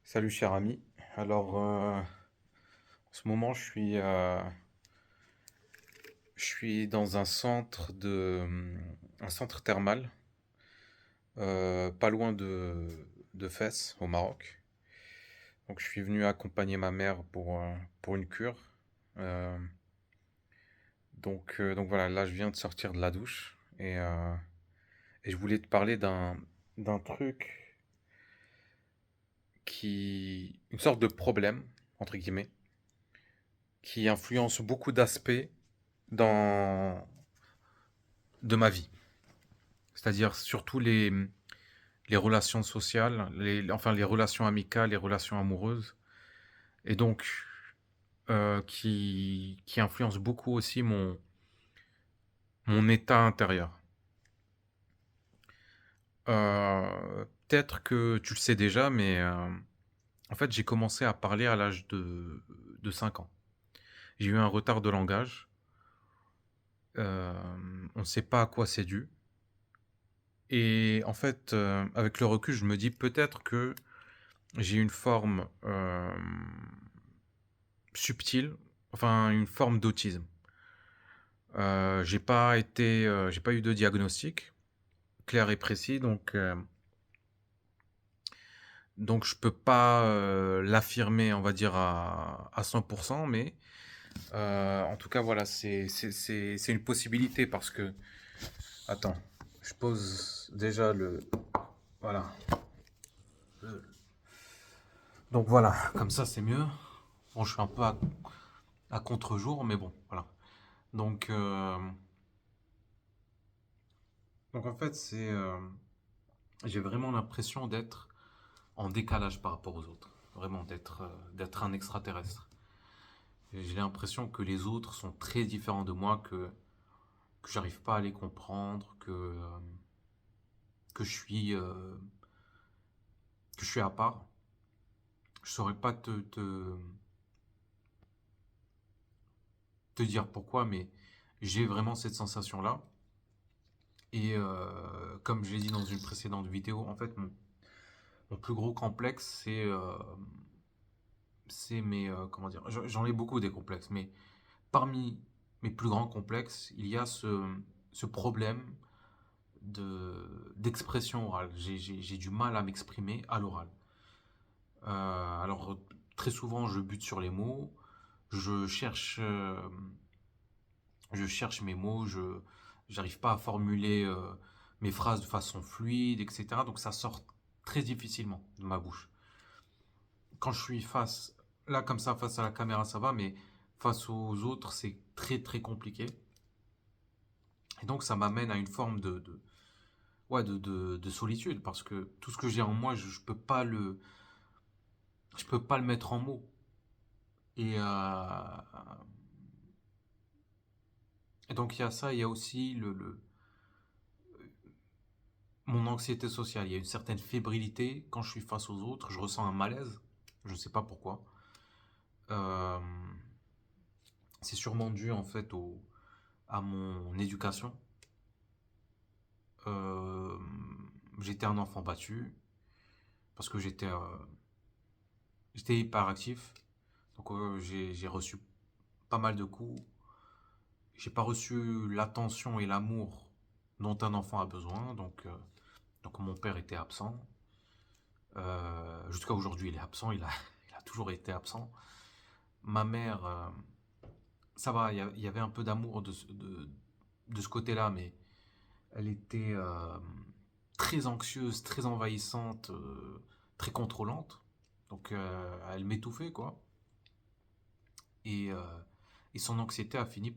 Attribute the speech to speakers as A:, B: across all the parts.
A: Salut cher ami. Alors, en ce moment, je suis dans un centre thermal, pas loin de Fès, au Maroc. Donc, je suis venu accompagner ma mère pour une cure. Euh, donc voilà, là, je viens de sortir de la douche et je voulais te parler d'un truc une sorte de problème, entre guillemets, qui influence beaucoup d'aspects dans, de ma vie. C'est-à-dire surtout les relations sociales, enfin les relations amicales, les relations amoureuses, et donc qui influence beaucoup aussi mon état intérieur. Peut-être que tu le sais déjà, mais en fait j'ai commencé à parler à l'âge de 5 ans. J'ai eu un retard de langage, on ne sait pas à quoi c'est dû. Et en fait, avec le recul, je me dis peut-être que j'ai une forme subtile, enfin une forme d'autisme. J'ai pas eu de diagnostic clair et précis, donc je peux pas, l'affirmer, on va dire à 100, mais en tout cas, voilà, c'est une possibilité parce que attends, je pose déjà le voilà, le donc voilà, comme ça, c'est mieux. Bon, je suis un peu à contre-jour, mais bon, voilà. Donc donc en fait, j'ai vraiment l'impression d'être en décalage par rapport aux autres. Vraiment, d'être un extraterrestre. J'ai l'impression que les autres sont très différents de moi, que j'arrive pas à les comprendre, que que je suis à part. Je saurais pas te dire pourquoi, mais j'ai vraiment cette sensation-là. Et comme je l'ai dit dans une précédente vidéo, en fait, mon plus gros complexe, c'est comment dire, j'en ai beaucoup des complexes, mais parmi mes plus grands complexes, il y a ce problème d'expression orale. J'ai du mal à m'exprimer à l'oral. Alors, très souvent, je bute sur les mots, je cherche, euh, je cherche mes mots, j'arrive pas à formuler mes phrases de façon fluide, etc. Donc, ça sort très difficilement de ma bouche. Quand je suis là comme ça, face à la caméra, ça va, mais face aux autres, c'est très très compliqué. Et donc, ça m'amène à une forme ouais, de solitude parce que tout ce que j'ai en moi, je peux pas le mettre en mots. Et, et donc il y a ça, il y a aussi mon anxiété sociale. Il y a une certaine fébrilité quand je suis face aux autres. Je ressens un malaise. Je ne sais pas pourquoi. Euh, c'est sûrement dû en fait à mon éducation. Euh, j'étais un enfant battu parce que j'étais hyperactif. Donc j'ai reçu pas mal de coups. J'ai pas reçu l'attention et l'amour dont un enfant a besoin. Donc mon père était absent. Jusqu'à aujourd'hui, il est absent. Il a toujours été absent. Ma mère, ça va, il y avait un peu d'amour de ce côté-là, mais elle était très anxieuse, très envahissante, très contrôlante. Donc elle m'étouffait, quoi. Et, euh, et son anxiété a fini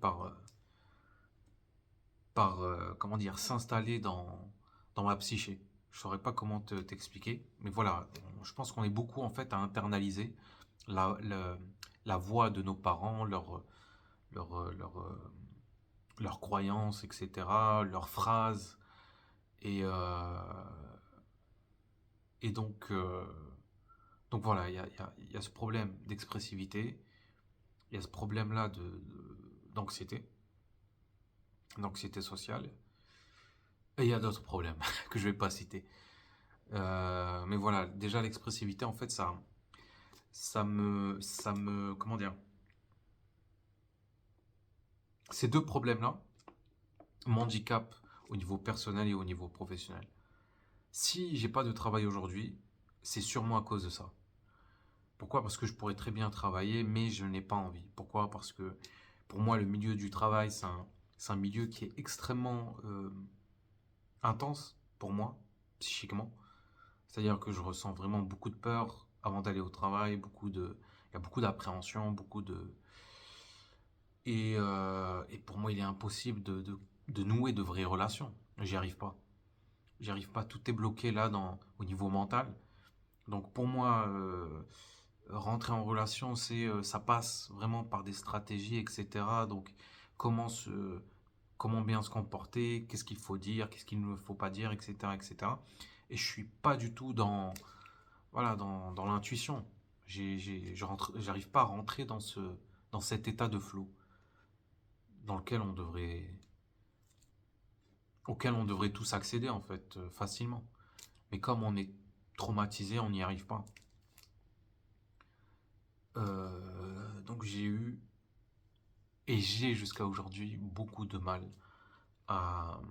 A: comment dire, s'installer dans ma psyché. Je saurais pas comment t'expliquer, mais voilà, je pense qu'on est beaucoup en fait à internaliser la, la, la voix de nos parents, leur, euh, leur, euh, leurs croyances, etc., leurs phrases, et, euh, et donc voilà, il y a ce problème d'expressivité, il y a ce problème-là d'anxiété, d'anxiété sociale, et il y a d'autres problèmes que je vais pas citer. Mais voilà, déjà l'expressivité, en fait, ça. comment dire, ces deux problèmes-là m'handicapent au niveau personnel et au niveau professionnel. Si j'ai pas de travail aujourd'hui, c'est sûrement à cause de ça. Pourquoi? Parce que je pourrais très bien travailler, mais je n'ai pas envie. Pourquoi? Parce que pour moi, le milieu du travail, c'est un milieu qui est extrêmement intense pour moi, psychiquement. C'est-à-dire que je ressens vraiment beaucoup de peur avant d'aller au travail, il y a beaucoup d'appréhension, et pour moi, il est impossible de nouer de vraies relations. J'y arrive pas. J'y arrive pas. Tout est bloqué là au niveau mental. Donc pour moi, rentrer en relation, ça passe vraiment par des stratégies, etc. Donc comment se, comment bien se comporter, qu'est-ce qu'il faut dire, qu'est-ce qu'il ne faut pas dire, etc., etc. Et cetera. Et je suis pas du tout voilà, dans l'intuition. J'arrive pas à rentrer dans cet état de flow dans lequel auquel on devrait tous accéder en fait, facilement. Mais comme on est traumatisé, on n'y arrive pas. Donc j'ai eu et j'ai jusqu'à aujourd'hui beaucoup de mal à,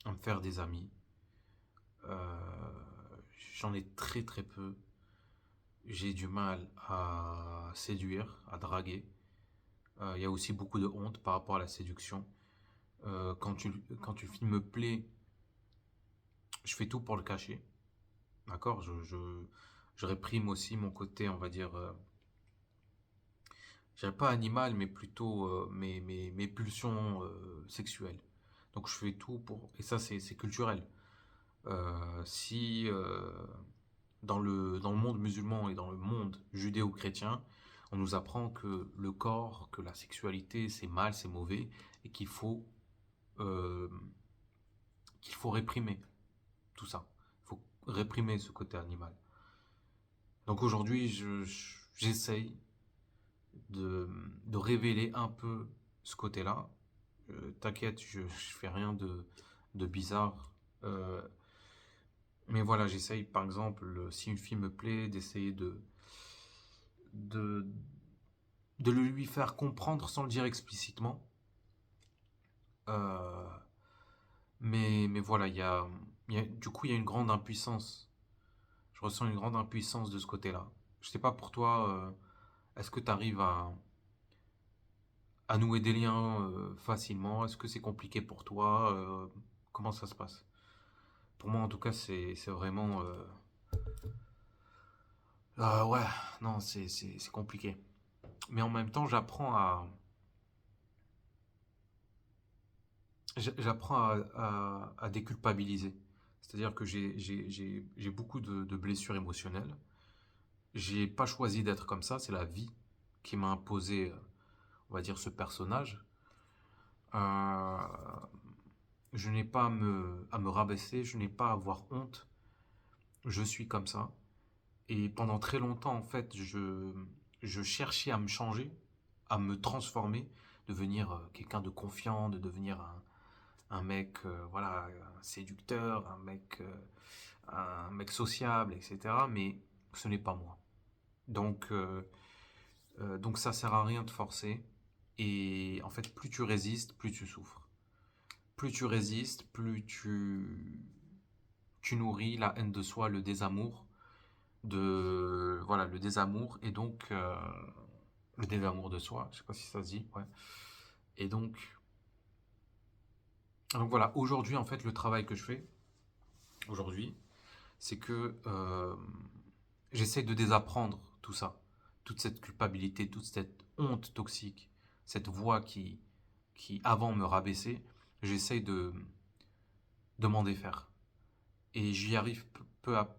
A: à me faire des amis. Euh, J'en ai très très peu. J'ai du mal à séduire, à draguer. Il y a aussi beaucoup de honte par rapport à la séduction. Quand une fille me plaît, je fais tout pour le cacher. D'accord? Je réprime aussi mon côté, on va dire, je dirais pas animal, mais plutôt mes pulsions sexuelles. Donc je fais tout pour. Et ça, c'est culturel. Si dans le monde musulman et dans le monde judéo-chrétien, on nous apprend que le corps, que la sexualité, c'est mal, c'est mauvais, et euh, qu'il faut réprimer tout ça. Il faut réprimer ce côté animal. Donc aujourd'hui, j'essaye de, de révéler un peu ce côté-là. T'inquiète, je fais rien de bizarre. Euh, mais voilà, j'essaye par exemple, si une fille me plaît, d'essayer de, de le lui faire comprendre sans le dire explicitement. Euh, mais voilà, du coup, il y a une grande impuissance. Je ressens une grande impuissance de ce côté-là. Je sais pas pour toi, est-ce que tu arrives à nouer des liens facilement? Est-ce que c'est compliqué pour toi? Comment ça se passe? Pour moi, en tout cas, c'est vraiment... ouais, non, c'est compliqué. Mais en même temps, j'apprends à déculpabiliser. C'est-à-dire que j'ai beaucoup de blessures émotionnelles. J'ai pas choisi d'être comme ça, c'est la vie qui m'a imposé, on va dire, ce personnage. Euh, je n'ai pas à me rabaisser, je n'ai pas à avoir honte. Je suis comme ça. Et pendant très longtemps, en fait, je cherchais à me changer, à me transformer, devenir quelqu'un de confiant, de devenir un mec, voilà, un séducteur, un mec sociable, etc. Mais ce n'est pas moi. Donc ça sert à rien de forcer. Et en fait, plus tu résistes, plus tu souffres. Plus tu résistes, tu nourris la haine de soi, le désamour, voilà, le désamour, et donc le désamour de soi, je sais pas si ça se dit, ouais. Et donc voilà, aujourd'hui, en fait, le travail que je fais, aujourd'hui, c'est que j'essaie de désapprendre tout ça, toute cette culpabilité, toute cette honte toxique, cette voix qui avant me rabaissait, j'essaie de m'en défaire. Et j'y arrive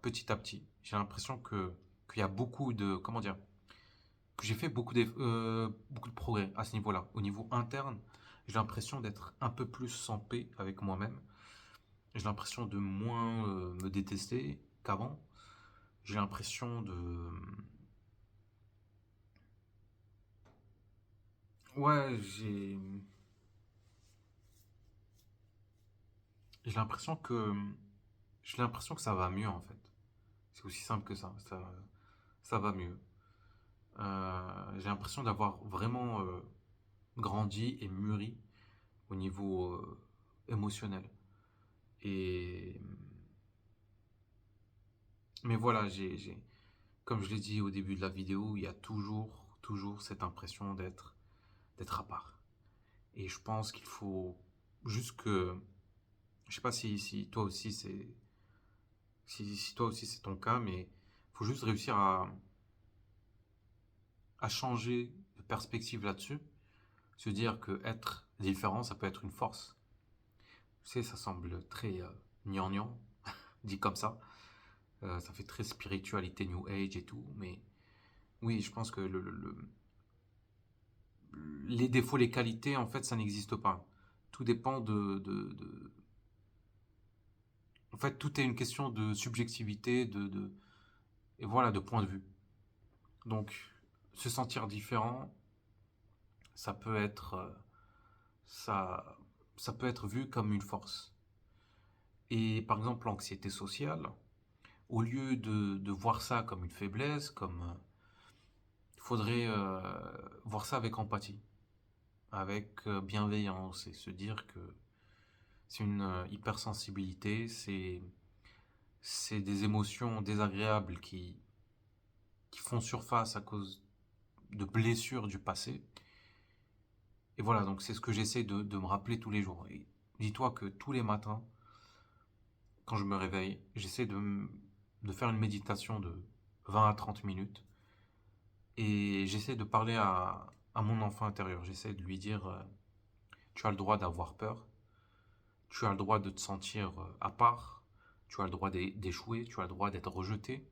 A: petit à petit. J'ai l'impression qu'il y a beaucoup de, comment dire, que j'ai fait beaucoup de progrès à ce niveau-là. Au niveau interne, j'ai l'impression d'être un peu plus en paix avec moi-même. J'ai l'impression de moins me détester qu'avant. J'ai l'impression de... Ouais, j'ai l'impression que... J'ai l'impression que ça va mieux en fait. C'est aussi simple que ça va mieux. J'ai l'impression d'avoir vraiment grandi et mûri au niveau émotionnel. Et mais voilà, comme je l'ai dit au début de la vidéo, il y a toujours cette impression d'être à part. Et je pense qu'il faut juste que, je sais pas si toi aussi si toi aussi c'est ton cas, mais il faut juste réussir à changer de perspective là-dessus, se dire que être différent, ça peut être une force. Tu sais, ça semble très gnangnan, dit comme ça. Ça fait très spiritualité New Age et tout, mais oui, je pense que les défauts, les qualités, en fait, ça n'existe pas. Tout dépend en fait, tout est une question de subjectivité, et voilà, de point de vue. Donc, se sentir différent, ça peut être, ça, ça peut être vu comme une force. Et par exemple, l'anxiété sociale, au lieu de voir ça comme une faiblesse, il faudrait voir ça avec empathie, avec bienveillance et se dire que c'est une hypersensibilité, c'est des émotions désagréables qui font surface à cause de blessures du passé. Et voilà, donc c'est ce que j'essaie de me rappeler tous les jours. Et dis-toi que tous les matins, quand je me réveille, j'essaie de faire une méditation de 20 à 30 minutes. Et j'essaie de parler à mon enfant intérieur. J'essaie de lui dire, tu as le droit d'avoir peur, tu as le droit de te sentir à part, tu as le droit d'échouer, tu as le droit d'être rejeté.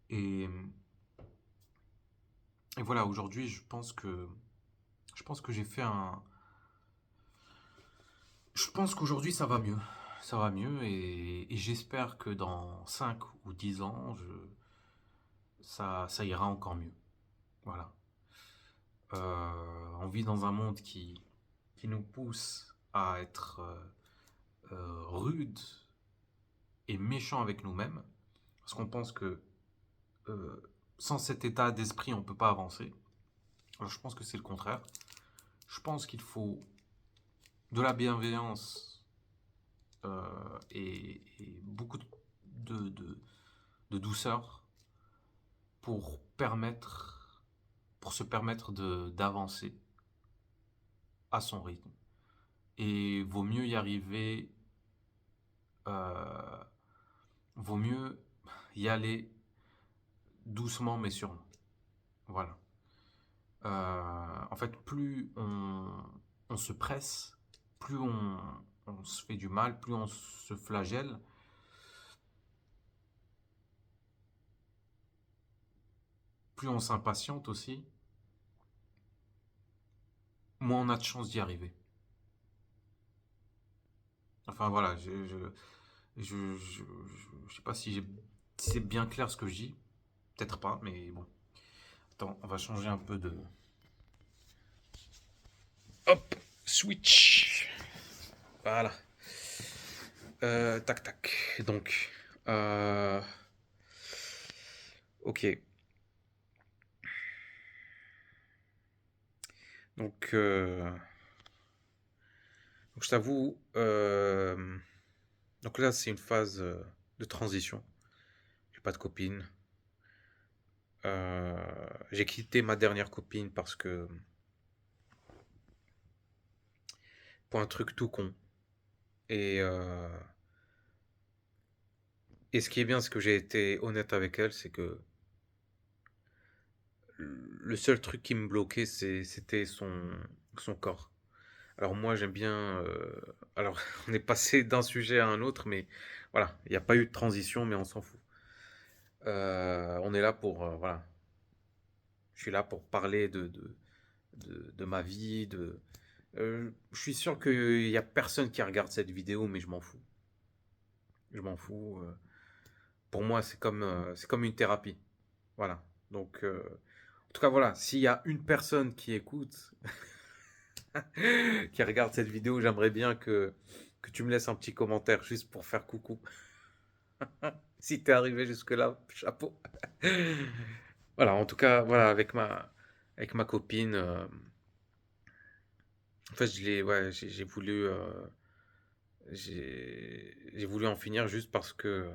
A: Et, et voilà, aujourd'hui, je pense que j'ai fait un. Je pense qu'aujourd'hui, ça va mieux. Ça va mieux et j'espère que dans 5 ou 10 ans, ça ira encore mieux. Voilà. On vit dans un monde qui nous pousse à être rude et méchant avec nous-mêmes, parce qu'on pense que euh, sans cet état d'esprit, on ne peut pas avancer. Alors, je pense que c'est le contraire. Je pense qu'il faut de la bienveillance et beaucoup de douceur pour pour se permettre d'avancer à son rythme. Et euh, vaut mieux y aller doucement mais sûrement. Voilà. En fait, plus on se presse, plus on se fait du mal, plus on se flagelle, plus on s'impatiente aussi, moins on a de chances d'y arriver. Enfin voilà, je sais pas si c'est bien clair ce que je dis. Peut-être pas, mais bon. Attends, on va changer un peu de. Hop, switch. Voilà. Tac tac. Donc, euh, ok. Donc, je t'avoue. Donc là, c'est une phase de transition. J'ai pas de copine. Euh, j'ai quitté ma dernière copine parce que pour un truc tout con. Et et ce qui est bien, c'est que j'ai été honnête avec elle, c'est que le seul truc qui me bloquait, c'était son corps. Alors moi, j'aime bien. Alors, on est passé d'un sujet à un autre, mais voilà, il n'y a pas eu de transition, mais on s'en fout. On est là pour, voilà, je suis là pour parler de ma vie, je suis sûr qu'il y a personne qui regarde cette vidéo, mais je m'en fous. Je m'en fous. Pour moi, c'est comme une thérapie. Voilà. Donc, en tout cas, voilà, s'il y a une personne qui écoute, qui regarde cette vidéo, j'aimerais bien que tu me laisses un petit commentaire juste pour faire coucou. Si t'es arrivé jusque-là, chapeau. Voilà, en tout cas, voilà, avec ma copine, en fait, ouais, j'ai voulu en finir juste parce que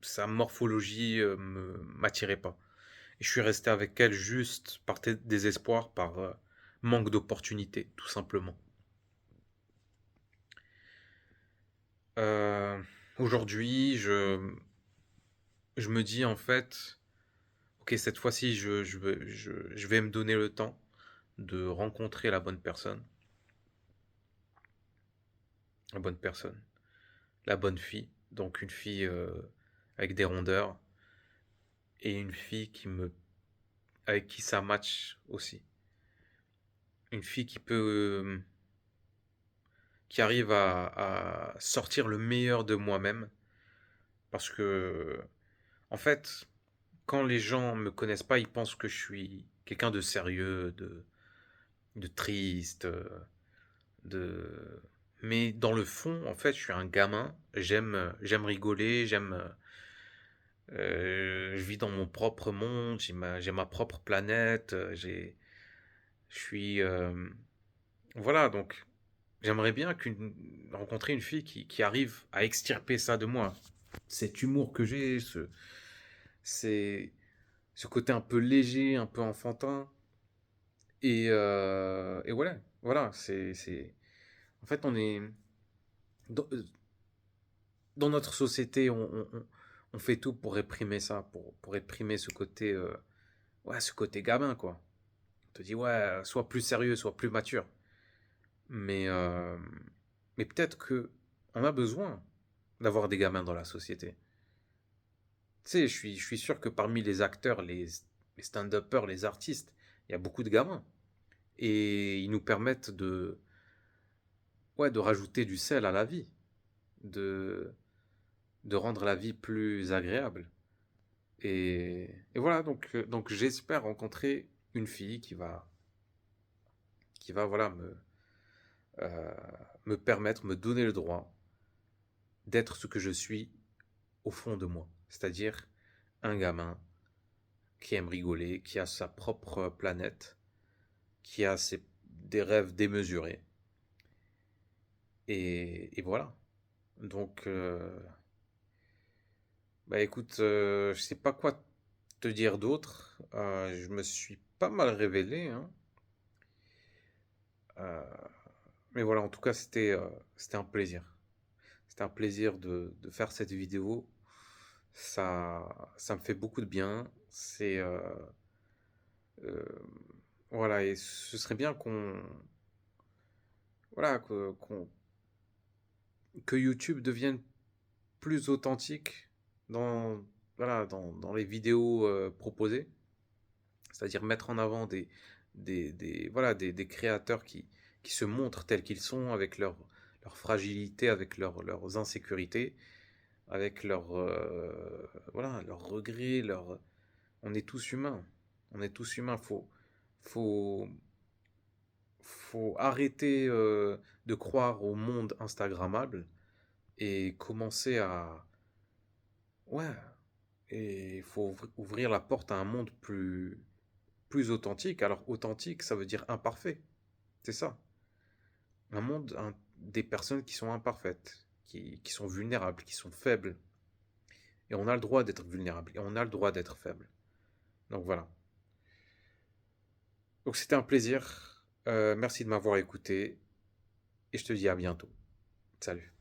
A: sa morphologie m'attirait pas. Et je suis resté avec elle juste par désespoir, par manque d'opportunité, tout simplement. Euh, Aujourd'hui, je me dis en fait, ok, cette fois-ci, je vais me donner le temps de rencontrer la bonne personne, la bonne fille, donc une fille avec des rondeurs et une fille avec qui ça match aussi, une fille qui arrive à sortir le meilleur de moi-même, parce que en fait, quand les gens me connaissent pas, ils pensent que je suis quelqu'un de sérieux, de triste, de mais dans le fond, en fait, je suis un gamin. J'aime rigoler. Je vis dans mon propre monde. J'ai ma propre planète. Je suis, voilà. Donc, j'aimerais bien rencontrer une fille qui arrive à extirper ça de moi. Cet humour que j'ai, c'est, ce côté un peu léger, un peu enfantin. Et voilà, voilà, en fait, dans, dans notre société, on fait tout pour réprimer ça, pour réprimer ce côté, ouais, ce côté gamin, quoi. On te dit, ouais, sois plus sérieux, sois plus mature. Mais, euh, mais peut-être que on a besoin d'avoir des gamins dans la société. Tu sais, je suis sûr que parmi les acteurs, les stand-uppers, les artistes, il y a beaucoup de gamins. Et ils nous permettent ouais, de rajouter du sel à la vie, de, de rendre la vie plus agréable. Et voilà, donc j'espère rencontrer une fille qui va voilà, euh, me permettre, me donner le droit d'être ce que je suis au fond de moi. C'est-à-dire un gamin qui aime rigoler, qui a sa propre planète, qui a des rêves démesurés. Et voilà. Donc, bah écoute, je sais pas quoi te dire d'autre. Je me suis pas mal révélé, hein. Euh, mais voilà, en tout cas, c'était un plaisir. C'était un plaisir de faire cette vidéo. Ça me fait beaucoup de bien. Euh, voilà, et ce serait bien voilà, que YouTube devienne plus authentique dans, voilà, dans les vidéos proposées. C'est-à-dire mettre en avant voilà, des créateurs qui se montrent tels qu'ils sont, avec leur fragilité, avec leurs insécurités, avec voilà, leurs regrets, on est tous humains. On est tous humains. Faut, faut arrêter de croire au monde Instagrammable et commencer à... Ouais, et il faut ouvrir la porte à un monde plus authentique. Alors authentique, ça veut dire imparfait. C'est ça. Un monde, des personnes qui sont imparfaites, qui sont vulnérables, qui sont faibles. Et on a le droit d'être vulnérable. Et on a le droit d'être faible. Donc voilà. Donc c'était un plaisir. Merci de m'avoir écouté. Et je te dis à bientôt. Salut.